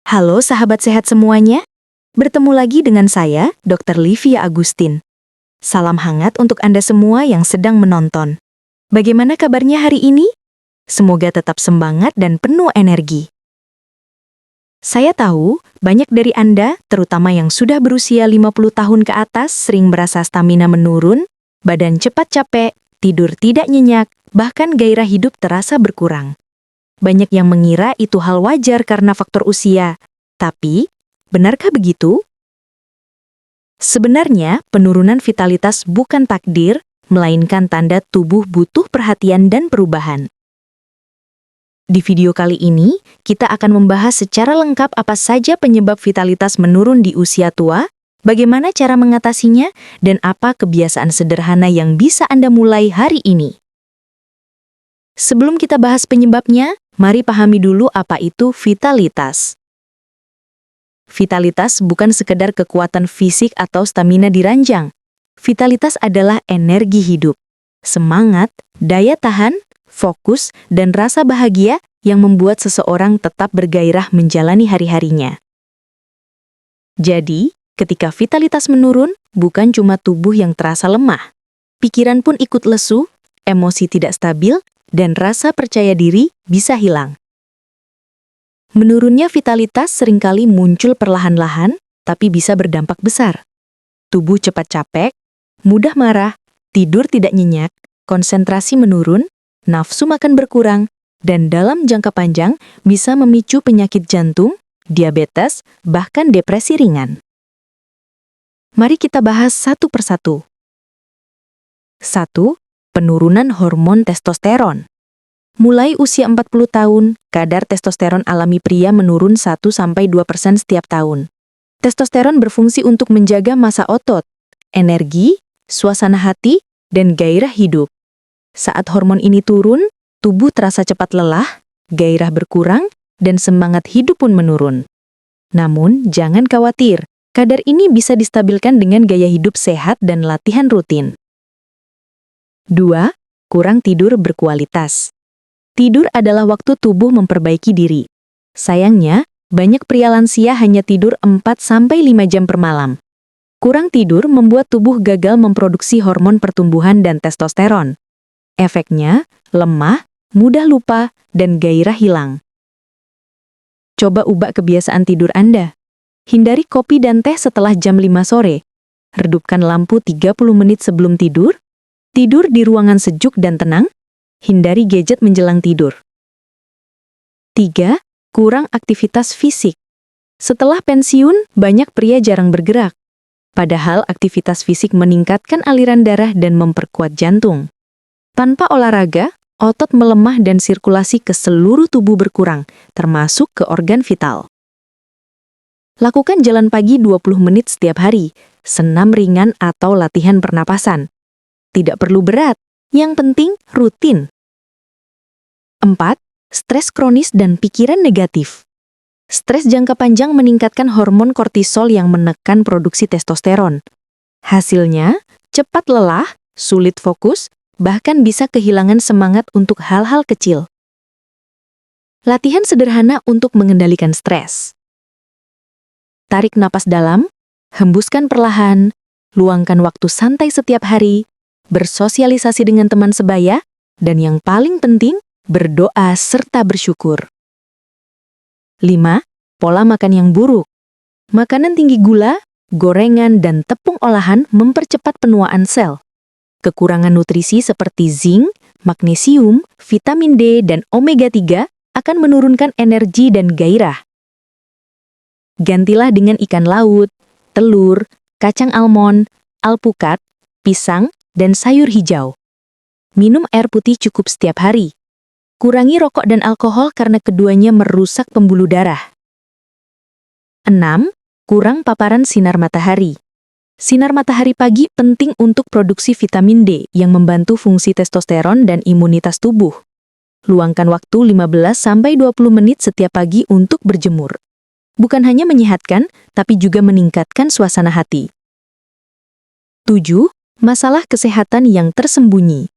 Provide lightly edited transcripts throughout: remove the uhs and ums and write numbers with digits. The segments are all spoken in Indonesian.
Halo sahabat sehat semuanya, bertemu lagi dengan saya, Dr. Livia Agustin. Salam hangat untuk Anda semua yang sedang menonton. Bagaimana kabarnya hari ini? Semoga tetap semangat dan penuh energi. Saya tahu, banyak dari Anda, terutama yang sudah berusia 50 tahun ke atas, sering merasa stamina menurun, badan cepat capek, tidur tidak nyenyak, bahkan gairah hidup terasa berkurang. Banyak yang mengira itu hal wajar karena faktor usia. Tapi, benarkah begitu? Sebenarnya, penurunan vitalitas bukan takdir, melainkan tanda tubuh butuh perhatian dan perubahan. Di video kali ini, kita akan membahas secara lengkap apa saja penyebab vitalitas menurun di usia tua, bagaimana cara mengatasinya, dan apa kebiasaan sederhana yang bisa Anda mulai hari ini. Sebelum kita bahas penyebabnya, mari pahami dulu apa itu vitalitas. Vitalitas bukan sekedar kekuatan fisik atau stamina diranjang. Vitalitas adalah energi hidup, semangat, daya tahan, fokus, dan rasa bahagia yang membuat seseorang tetap bergairah menjalani hari-harinya. Jadi, ketika vitalitas menurun, bukan cuma tubuh yang terasa lemah. Pikiran pun ikut lesu, emosi tidak stabil, dan rasa percaya diri bisa hilang. Menurunnya vitalitas seringkali muncul perlahan-lahan, tapi bisa berdampak besar. Tubuh cepat capek, mudah marah, tidur tidak nyenyak, konsentrasi menurun, nafsu makan berkurang, dan dalam jangka panjang bisa memicu penyakit jantung, diabetes, bahkan depresi ringan. Mari kita bahas satu persatu. 1. Penurunan hormon testosteron. Mulai usia 40 tahun, kadar testosteron alami pria menurun 1-2% setiap tahun. Testosteron berfungsi untuk menjaga massa otot, energi, suasana hati, dan gairah hidup. Saat hormon ini turun, tubuh terasa cepat lelah, gairah berkurang, dan semangat hidup pun menurun. Namun, jangan khawatir, kadar ini bisa distabilkan dengan gaya hidup sehat dan latihan rutin. 2. Kurang tidur berkualitas. Tidur adalah waktu tubuh memperbaiki diri. Sayangnya, banyak pria lansia hanya tidur 4-5 jam per malam. Kurang tidur membuat tubuh gagal memproduksi hormon pertumbuhan dan testosteron. Efeknya, lemah, mudah lupa, dan gairah hilang. Coba ubah kebiasaan tidur Anda. Hindari kopi dan teh setelah jam 5 sore. Redupkan lampu 30 menit sebelum tidur. Tidur di ruangan sejuk dan tenang. Hindari gadget menjelang tidur. 3. Kurang aktivitas fisik. Setelah pensiun, banyak pria jarang bergerak. Padahal aktivitas fisik meningkatkan aliran darah dan memperkuat jantung. Tanpa olahraga, otot melemah dan sirkulasi ke seluruh tubuh berkurang, termasuk ke organ vital. Lakukan jalan pagi 20 menit setiap hari, senam ringan atau latihan pernapasan. Tidak perlu berat, yang penting rutin. 4. Stres kronis dan pikiran negatif. Stres jangka panjang meningkatkan hormon kortisol yang menekan produksi testosteron. Hasilnya, cepat lelah, sulit fokus, bahkan bisa kehilangan semangat untuk hal-hal kecil. Latihan sederhana untuk mengendalikan stres. Tarik napas dalam, hembuskan perlahan, luangkan waktu santai setiap hari, bersosialisasi dengan teman sebaya, dan yang paling penting, berdoa serta bersyukur. 5. Pola makan yang buruk. Makanan tinggi gula, gorengan, dan tepung olahan mempercepat penuaan sel. Kekurangan nutrisi seperti zinc, magnesium, vitamin D, dan omega 3 akan menurunkan energi dan gairah. Gantilah dengan ikan laut, telur, kacang almond, alpukat, pisang, dan sayur hijau. Minum air putih cukup setiap hari. Kurangi rokok dan alkohol karena keduanya merusak pembuluh darah. 6. Kurang paparan sinar matahari. Sinar matahari pagi penting untuk produksi vitamin D yang membantu fungsi testosteron dan imunitas tubuh. Luangkan waktu 15-20 menit setiap pagi untuk berjemur. Bukan hanya menyehatkan, tapi juga meningkatkan suasana hati. 7. Masalah kesehatan yang tersembunyi.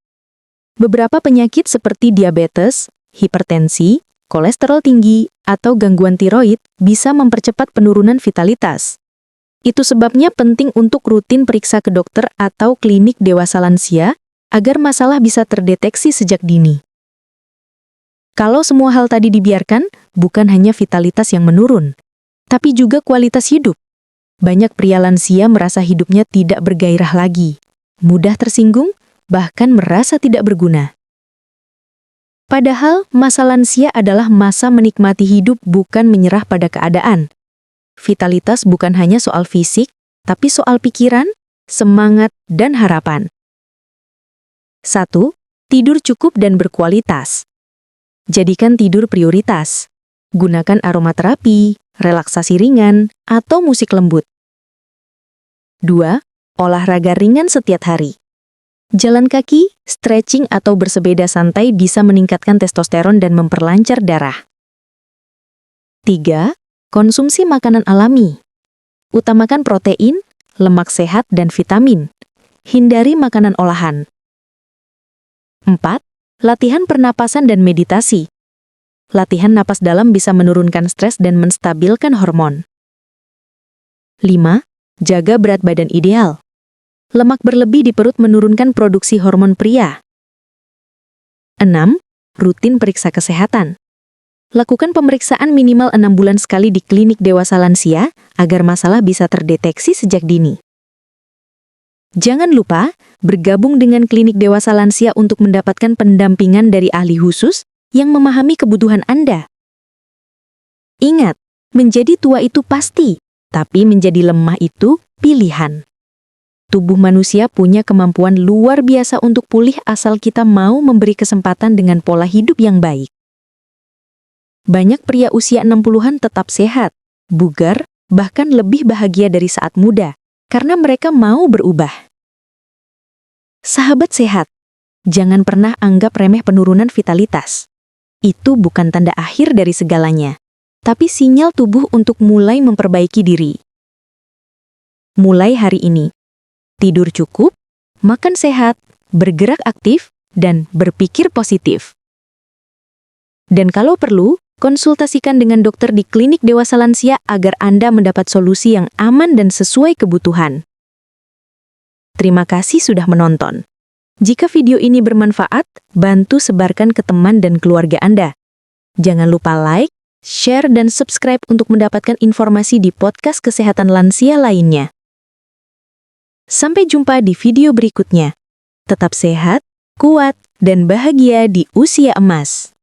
Beberapa penyakit seperti diabetes, hipertensi, kolesterol tinggi, atau gangguan tiroid bisa mempercepat penurunan vitalitas. Itu sebabnya penting untuk rutin periksa ke dokter atau klinik dewasa lansia agar masalah bisa terdeteksi sejak dini. Kalau semua hal tadi dibiarkan, bukan hanya vitalitas yang menurun, tapi juga kualitas hidup. Banyak pria lansia merasa hidupnya tidak bergairah lagi, mudah tersinggung, bahkan merasa tidak berguna. Padahal, masa lansia adalah masa menikmati hidup, bukan menyerah pada keadaan. Vitalitas bukan hanya soal fisik, tapi soal pikiran, semangat, dan harapan. 1. Tidur cukup dan berkualitas. Jadikan tidur prioritas. Gunakan aromaterapi, relaksasi ringan, atau musik lembut. 2. Olahraga ringan setiap hari. Jalan kaki, stretching, atau bersepeda santai bisa meningkatkan testosteron dan memperlancar darah. 3. Konsumsi makanan alami. Utamakan protein, lemak sehat, dan vitamin. Hindari makanan olahan. 4. Latihan pernapasan dan meditasi. Latihan napas dalam bisa menurunkan stres dan menstabilkan hormon. 5. Jaga berat badan ideal. Lemak berlebih di perut menurunkan produksi hormon pria. 6. Rutin periksa kesehatan. Lakukan pemeriksaan minimal 6 bulan sekali di klinik dewasa lansia agar masalah bisa terdeteksi sejak dini. Jangan lupa bergabung dengan klinik dewasa lansia untuk mendapatkan pendampingan dari ahli khusus yang memahami kebutuhan Anda. Ingat, menjadi tua itu pasti, tapi menjadi lemah itu pilihan. Tubuh manusia punya kemampuan luar biasa untuk pulih asal kita mau memberi kesempatan dengan pola hidup yang baik. Banyak pria usia 60-an tetap sehat, bugar, bahkan lebih bahagia dari saat muda, karena mereka mau berubah. Sahabat sehat, jangan pernah anggap remeh penurunan vitalitas. Itu bukan tanda akhir dari segalanya, tapi sinyal tubuh untuk mulai memperbaiki diri. Mulai hari ini, tidur cukup, makan sehat, bergerak aktif, dan berpikir positif. Dan kalau perlu, konsultasikan dengan dokter di klinik dewasa lansia agar Anda mendapat solusi yang aman dan sesuai kebutuhan. Terima kasih sudah menonton. Jika video ini bermanfaat, bantu sebarkan ke teman dan keluarga Anda. Jangan lupa like, share, dan subscribe untuk mendapatkan informasi di podcast kesehatan lansia lainnya. Sampai jumpa di video berikutnya. Tetap sehat, kuat, dan bahagia di usia emas.